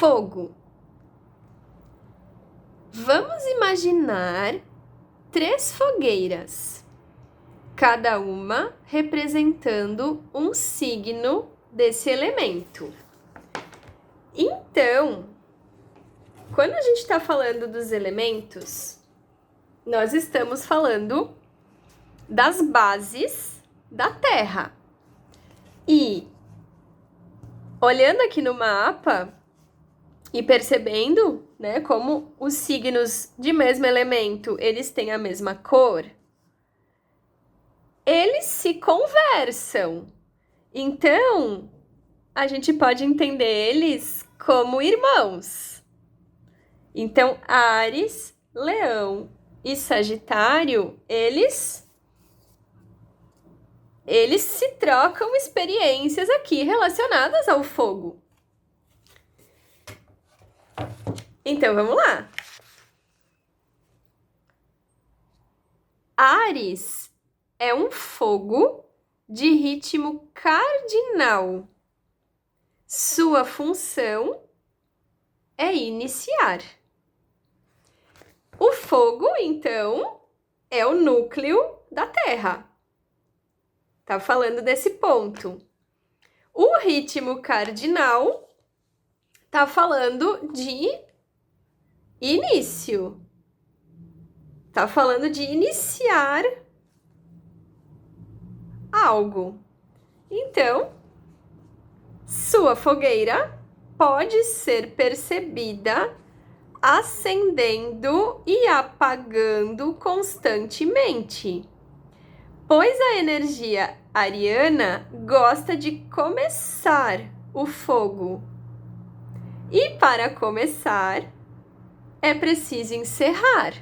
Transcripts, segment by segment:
Fogo. Vamos imaginar 3 fogueiras, cada uma representando um signo desse elemento. Então, quando a gente está falando dos elementos, nós estamos falando das bases da Terra. E, olhando aqui no mapa e percebendo, né, como os signos de mesmo elemento, eles têm a mesma cor, eles se conversam. Então, a gente pode entender eles como irmãos. Então, Áries, Leão e Sagitário, eles se trocam experiências aqui relacionadas ao fogo. Então, vamos lá. Áries é um fogo de ritmo cardinal. Sua função é iniciar. O fogo, então, é o núcleo da Terra. Tá falando desse ponto. O ritmo cardinal tá falando de início. Tá falando de iniciar algo. Então, sua fogueira pode ser percebida acendendo e apagando constantemente, pois a energia ariana gosta de começar o fogo. E para começar, é preciso encerrar.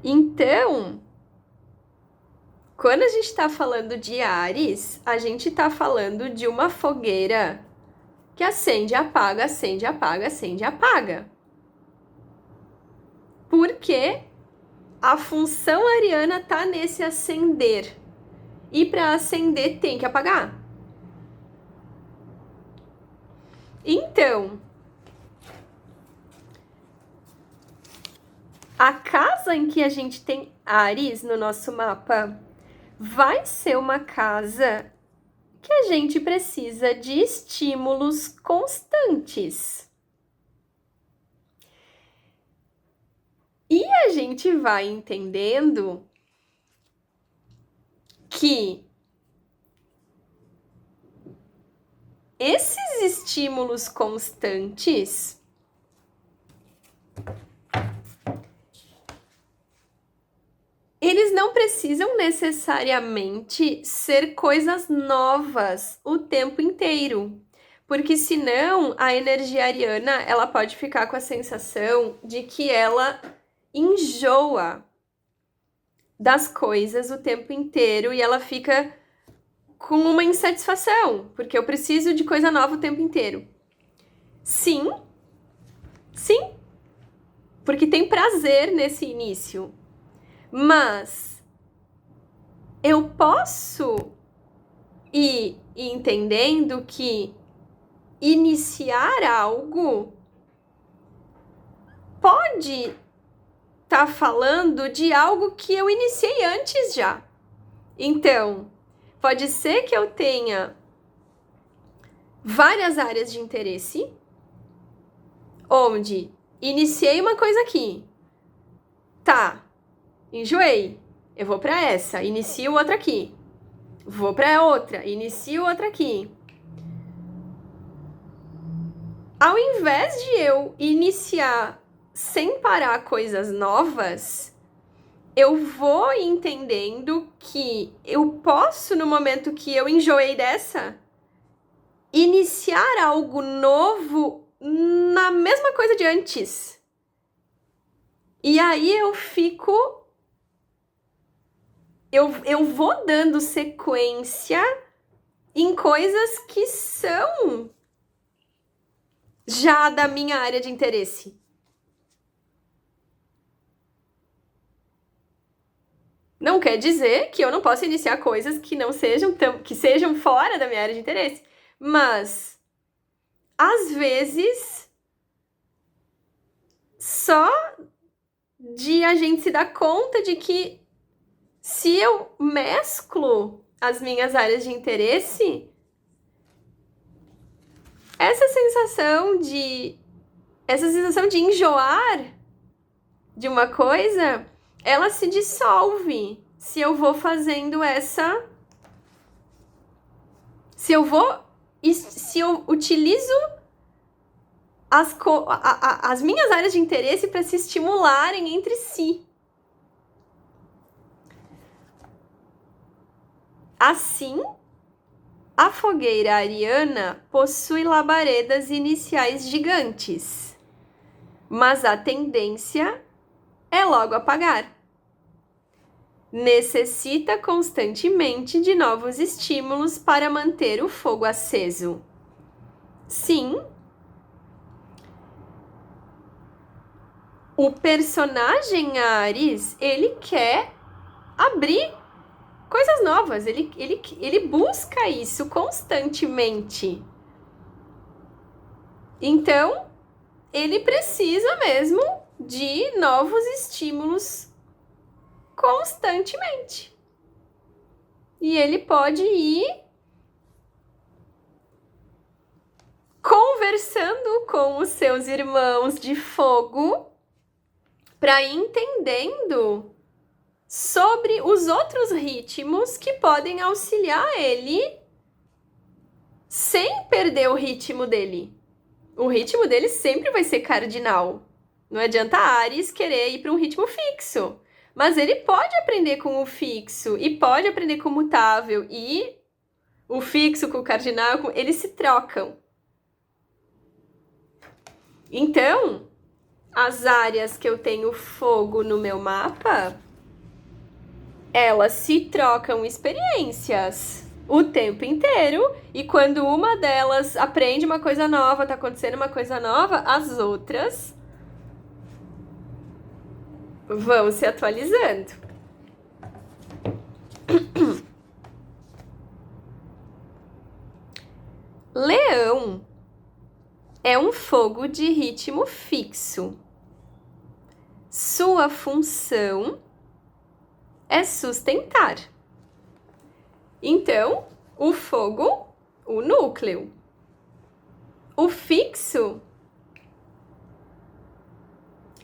Então, quando a gente está falando de Áries, a gente está falando de uma fogueira que acende, apaga, acende, apaga, acende, apaga. Porque a função ariana está nesse acender. E para acender tem que apagar. Então, a casa em que a gente tem Áries no nosso mapa vai ser uma casa que a gente precisa de estímulos constantes. E a gente vai entendendo que esses estímulos constantes eles não precisam necessariamente ser coisas novas o tempo inteiro, porque senão a energia ariana ela pode ficar com a sensação de que ela enjoa das coisas o tempo inteiro e ela fica com uma insatisfação, porque eu preciso de coisa nova o tempo inteiro. Sim, porque tem prazer nesse início. Mas eu posso ir entendendo que iniciar algo pode estar falando de algo que eu iniciei antes já. Então, pode ser que eu tenha várias áreas de interesse, onde iniciei uma coisa aqui. Tá. Enjoei, eu vou para essa, inicio outra aqui. Vou para outra, inicio outra aqui. Ao invés de eu iniciar sem parar coisas novas, eu vou entendendo que eu posso, no momento que eu enjoei dessa, iniciar algo novo na mesma coisa de antes. E aí eu fico... Eu vou dando sequência em coisas que são já da minha área de interesse. Não quer dizer que eu não possa iniciar coisas que não sejam que sejam fora da minha área de interesse, mas às vezes, só de a gente se dar conta de que se eu mesclo as minhas áreas de interesse, essa sensação de enjoar de uma coisa, ela se dissolve se eu vou fazendo essa... Se eu utilizo as minhas áreas de interesse para se estimularem entre si. Assim, a fogueira ariana possui labaredas iniciais gigantes, mas a tendência é logo apagar. Necessita constantemente de novos estímulos para manter o fogo aceso. Sim, o personagem Ares, ele quer abrir coisas novas, ele busca isso constantemente. Então, ele precisa mesmo de novos estímulos constantemente. E ele pode ir conversando com os seus irmãos de fogo para ir entendendo sobre os outros ritmos que podem auxiliar ele sem perder o ritmo dele. O ritmo dele sempre vai ser cardinal. Não adianta Ares querer ir para um ritmo fixo. Mas ele pode aprender com o fixo e pode aprender com o mutável. E o fixo com o cardinal, eles se trocam. Então, as áreas que eu tenho fogo no meu mapa, elas se trocam experiências o tempo inteiro. E quando uma delas aprende uma coisa nova, tá acontecendo uma coisa nova, as outras vão se atualizando. Leão é um fogo de ritmo fixo. Sua função é sustentar. Então, o fogo, o núcleo. O fixo,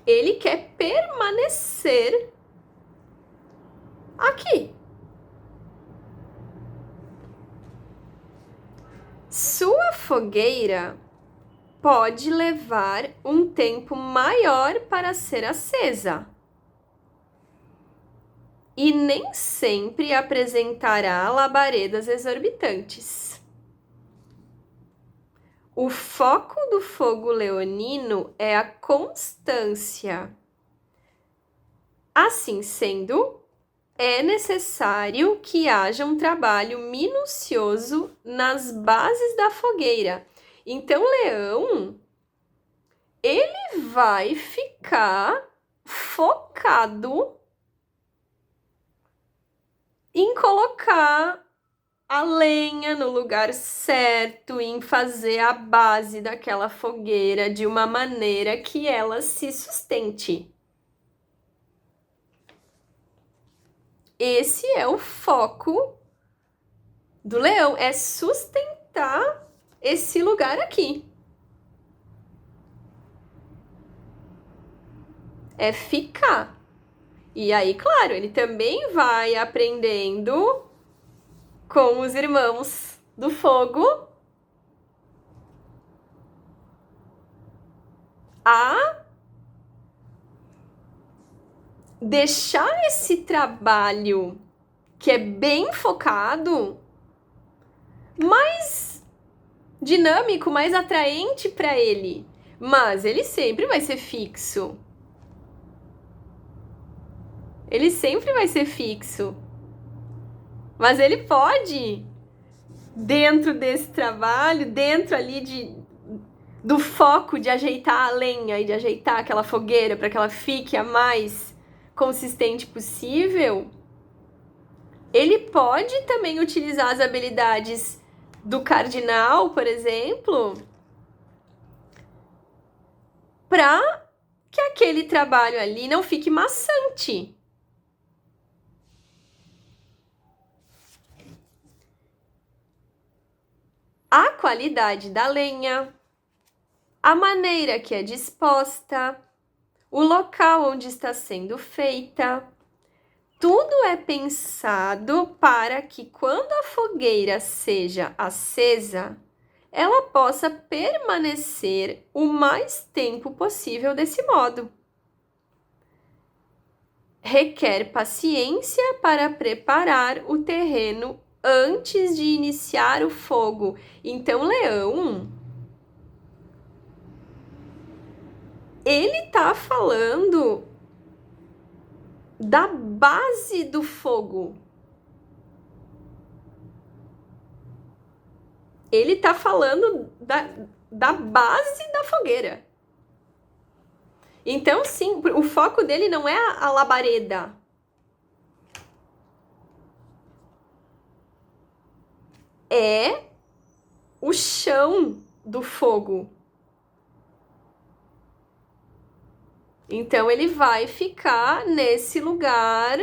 ele quer permanecer aqui. Sua fogueira pode levar um tempo maior para ser acesa e nem sempre apresentará labaredas exorbitantes. O foco do fogo leonino é a constância. Assim sendo, é necessário que haja um trabalho minucioso nas bases da fogueira. Então, Leão, ele vai ficar focado em colocar a lenha no lugar certo, em fazer a base daquela fogueira de uma maneira que ela se sustente. Esse é o foco do leão, é sustentar esse lugar aqui. É ficar. E aí, claro, ele também vai aprendendo com os irmãos do fogo a deixar esse trabalho que é bem focado mais dinâmico, mais atraente para ele. Mas ele sempre vai ser fixo. Ele sempre vai ser fixo. Mas ele pode, dentro desse trabalho, dentro ali do foco de ajeitar a lenha e de ajeitar aquela fogueira para que ela fique a mais consistente possível, ele pode também utilizar as habilidades do cardinal, por exemplo, para que aquele trabalho ali não fique maçante. A qualidade da lenha, a maneira que é disposta, o local onde está sendo feita, tudo é pensado para que quando a fogueira seja acesa, ela possa permanecer o mais tempo possível desse modo. Requer paciência para preparar o terreno antes de iniciar o fogo. Então, Leão, ele tá falando da base do fogo. Ele tá falando da base da fogueira. Então, sim, o foco dele não é a labareda. É o chão do fogo. Então, ele vai ficar nesse lugar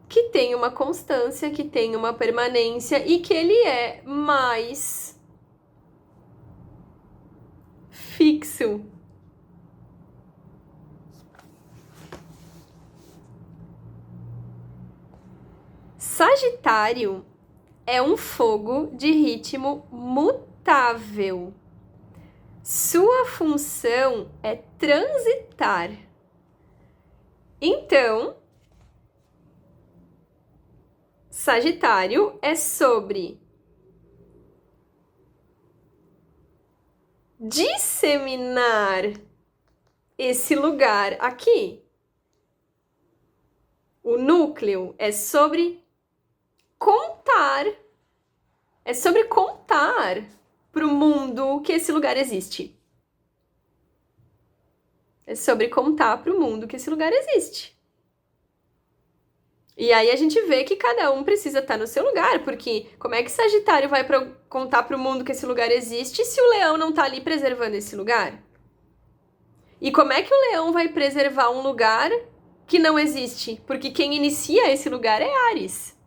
que tem uma constância, que tem uma permanência e que ele é mais fixo. Sagitário é um fogo de ritmo mutável. Sua função é transitar. Então, Sagitário é sobre disseminar esse lugar aqui. O núcleo é sobre contar. É sobre contar para o mundo que esse lugar existe. É sobre contar para o mundo que esse lugar existe. E aí a gente vê que cada um precisa estar no seu lugar, porque como é que Sagitário vai contar para o mundo que esse lugar existe se o Leão não está ali preservando esse lugar? E como é que o Leão vai preservar um lugar que não existe? Porque quem inicia esse lugar é Áries.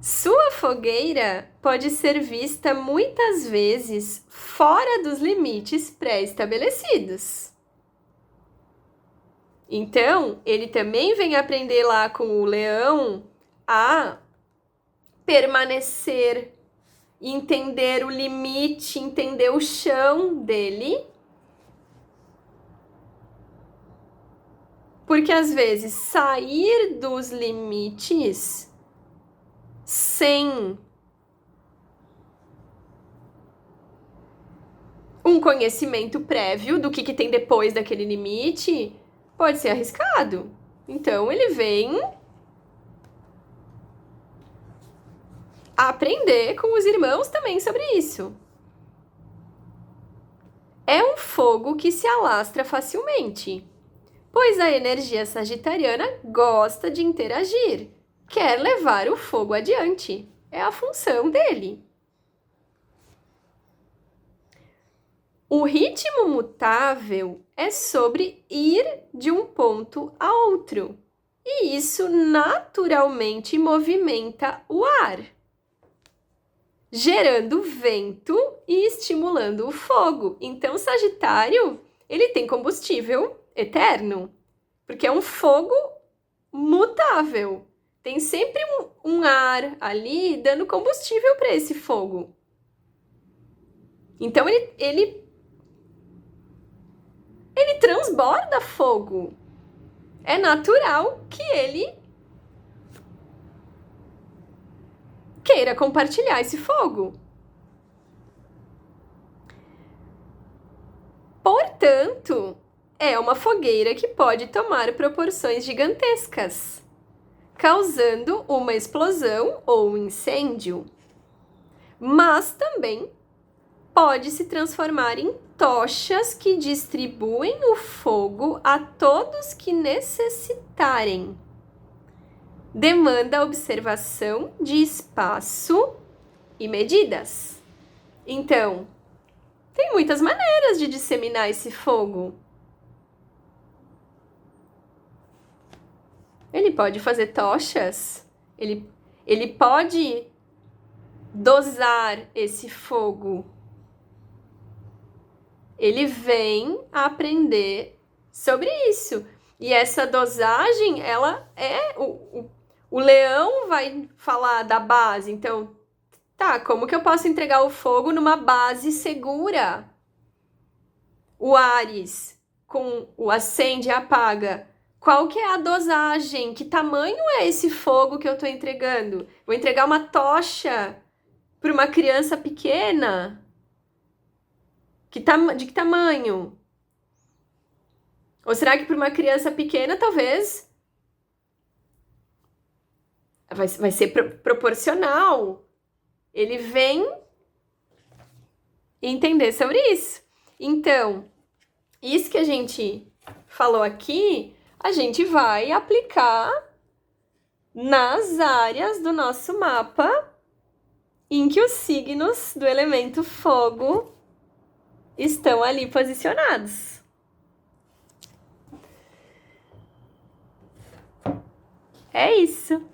Sua fogueira pode ser vista muitas vezes fora dos limites pré-estabelecidos. Então, ele também vem aprender lá com o leão a permanecer, entender o limite, entender o chão dele. Porque às vezes sair dos limites sem um conhecimento prévio do que tem depois daquele limite pode ser arriscado. Então, ele vem aprender com os irmãos também sobre isso. É um fogo que se alastra facilmente, pois a energia sagitariana gosta de interagir, quer levar o fogo adiante. É a função dele. O ritmo mutável é sobre ir de um ponto a outro, e isso naturalmente movimenta o ar, gerando vento e estimulando o fogo. Então, Sagitário, ele tem combustível eterno, porque é um fogo mutável. Tem sempre um ar ali dando combustível para esse fogo. Então, ele transborda fogo. É natural que ele queira compartilhar esse fogo. Portanto, é uma fogueira que pode tomar proporções gigantescas, causando uma explosão ou um incêndio. Mas também pode se transformar em tochas que distribuem o fogo a todos que necessitarem. demanda observação de espaço e medidas. Então, tem muitas maneiras de disseminar esse fogo. Ele pode fazer tochas, ele pode dosar esse fogo. Ele vem aprender sobre isso. E essa dosagem, ela é... O leão vai falar da base. Então, tá, como que eu posso entregar o fogo numa base segura? O Ares, com o acende e apaga. Qual que é a dosagem? Que tamanho é esse fogo que eu tô entregando? Vou entregar uma tocha para uma criança pequena? De que tamanho? Ou será que para uma criança pequena, talvez vai ser proporcional? Ele vem entender sobre isso. Então, isso que a gente falou aqui, a gente vai aplicar nas áreas do nosso mapa em que os signos do elemento fogo estão ali posicionados. É isso.